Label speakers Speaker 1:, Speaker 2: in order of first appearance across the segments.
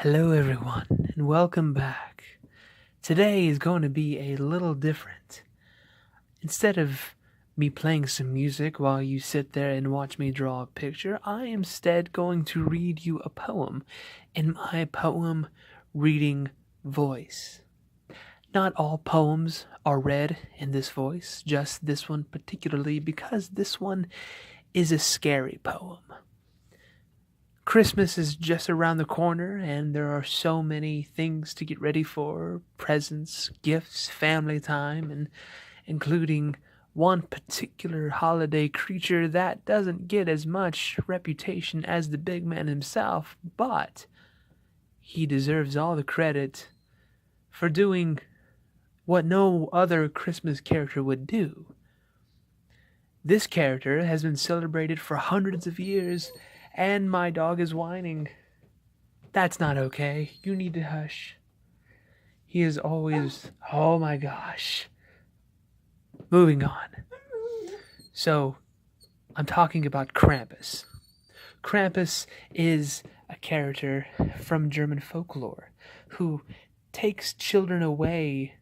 Speaker 1: Hello, everyone, and welcome back. Today is going to be a little different. Instead of me playing some music while you sit there and watch me draw a picture, I am instead going to read you a poem in my poem reading voice. Not all poems are read in this voice, just this one particularly because this one is a scary poem. Christmas is just around the corner, and there are so many things to get ready for presents, gifts, family time, and including one particular holiday creature that doesn't get as much reputation as the big man himself, but he deserves all the credit for doing what no other Christmas character would do. This character has been celebrated for hundreds of years, and my dog is whining. That's not okay. You need to hush. He is always. Oh my gosh. Moving on. So, I'm talking about Krampus. Krampus is a character from German folklore who takes children away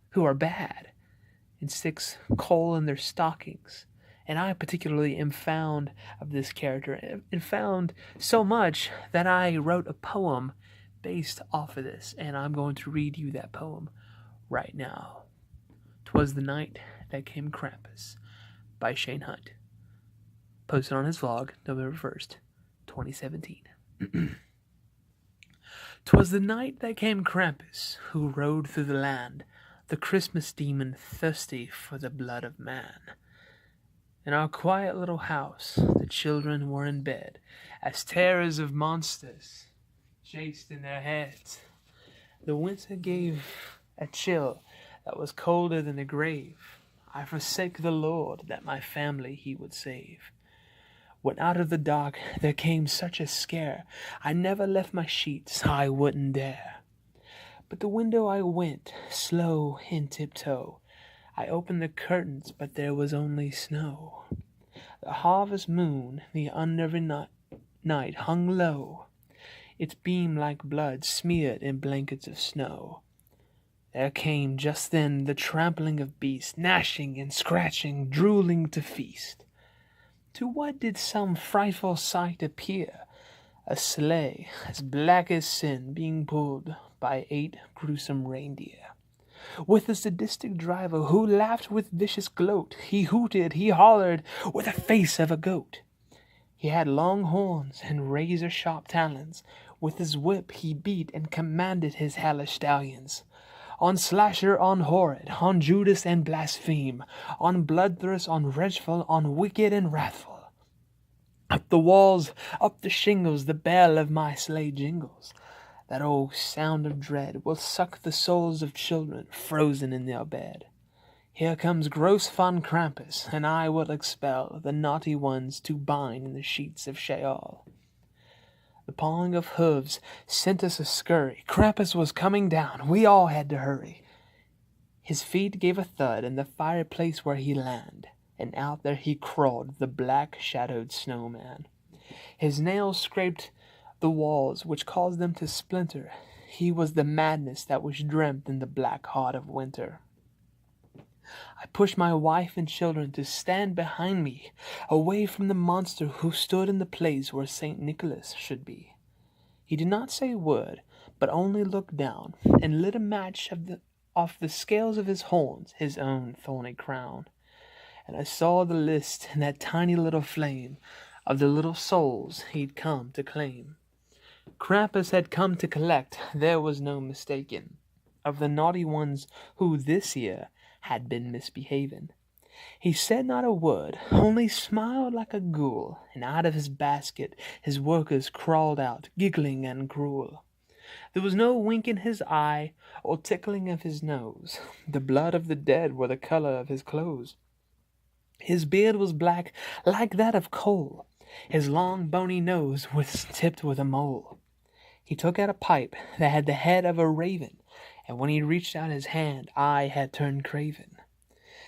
Speaker 1: who are bad and sticks coal in their stockings. And I particularly am fond of this character, and found so much that I wrote a poem based off of this, and I'm going to read you that poem right now. 'Twas the Night That Came Krampus by Shane Hunt. Posted on his vlog November 1st, 2017. 'Twas the night that came Krampus, who rode through the land, the Christmas demon thirsty for the blood of man. In our quiet little house, the children were in bed, as terrors of monsters chased in their heads. The winter gave a chill that was colder than the grave. I forsake the Lord that my family he would save. When out of the dark there came such a scare, I never left my sheets, I wouldn't dare. But the window I went, slow in tiptoe. I opened the curtains, but there was only snow. The harvest moon, the unnerving night hung low, its beam like blood smeared in blankets of snow. There came just then the trampling of beasts, gnashing and scratching, drooling to feast. To what did some frightful sight appear? A sleigh, as black as sin, being pulled by 8 gruesome reindeer. With a sadistic driver who laughed with vicious gloat. He hooted, he hollered, with the face of a goat. He had long horns and razor-sharp talons. With his whip he beat and commanded his hellish stallions. On Slasher, on Horrid, on Judas and Blaspheme, on Bloodthirst, on Revengeful, on Wicked and Wrathful. Up the walls, up the shingles, the bell of my sleigh jingles. That old sound of dread will suck the souls of children frozen in their bed. Here comes gross Von Krampus, and I will expel the naughty ones to bind in the sheets of Sheol. The pawing of hooves sent us a scurry. Krampus was coming down. We all had to hurry. His feet gave a thud in the fireplace where he landed, and out there he crawled, the black-shadowed snowman. His nails scraped the walls, which caused them to splinter. He was the madness that was dreamt in the black heart of winter. I pushed my wife and children to stand behind me, away from the monster who stood in the place where St. Nicholas should be. He did not say a word, but only looked down, and lit a match off the scales of his horns, his own thorny crown. And I saw the list in that tiny little flame of the little souls he'd come to claim. Krampus had come to collect, there was no mistaking, of the naughty ones who this year had been misbehaving. He said not a word, only smiled like a ghoul, and out of his basket his workers crawled out, giggling and cruel. There was no wink in his eye or tickling of his nose. The blood of the dead were the color of his clothes. His beard was black like that of coal. His long bony nose was tipped with a mole. He took out a pipe that had the head of a raven, and when he reached out his hand, I had turned craven.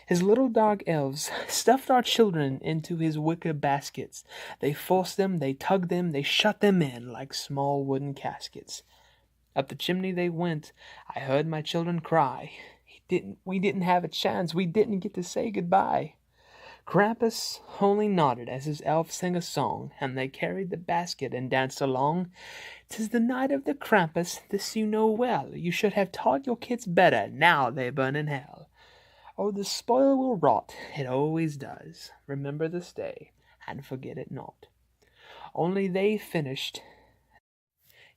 Speaker 1: His little dark elves stuffed our children into his wicker baskets. They forced them, they tugged them, they shut them in like small wooden caskets. Up the chimney they went. I heard my children cry. We didn't have a chance. We didn't get to say goodbye. Krampus only nodded as his elves sang a song, and they carried the basket and danced along. 'Tis the night of the Krampus, this you know well. You should have taught your kids better, now they burn in hell. Oh, the spoil will rot, it always does. Remember this day, and forget it not. Only they finished.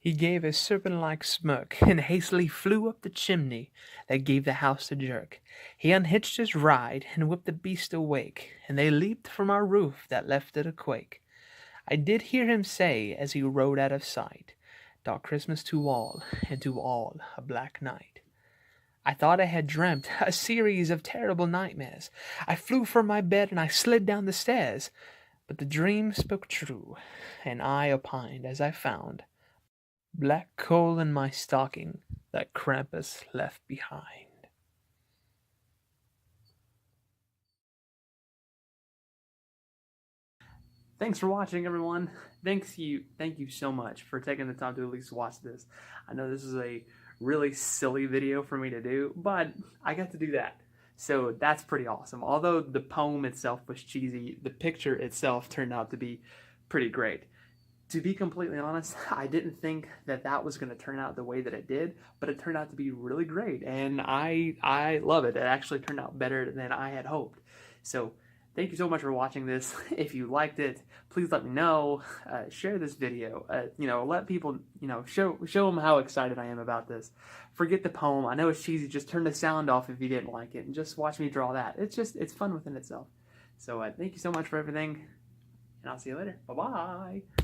Speaker 1: He gave a serpent-like smirk, and hastily flew up the chimney that gave the house a jerk. He unhitched his ride, and whipped the beast awake, and they leaped from our roof that left it a quake. I did hear him say, as he rode out of sight, Dark Christmas to all, and to all a black night. I thought I had dreamt a series of terrible nightmares. I flew from my bed, and I slid down the stairs. But the dream spoke true, and I opined as I found black coal in my stocking that Krampus left behind. Thanks for watching, everyone. Thank you so much for taking the time to at least watch this. I know this is a really silly video for me to do, but I got to do that. So that's pretty awesome. Although the poem itself was cheesy, the picture itself turned out to be pretty great. To be completely honest, I didn't think that that was going to turn out the way that it did, but it turned out to be really great, and I love it. It actually turned out better than I had hoped. So thank you so much for watching this. If you liked it, please let me know. Share this video. Let people, show them how excited I am about this. Forget the poem. I know it's cheesy. Just turn the sound off if you didn't like it, and just watch me draw that. It's fun within itself. So thank you so much for everything, and I'll see you later. Bye-bye.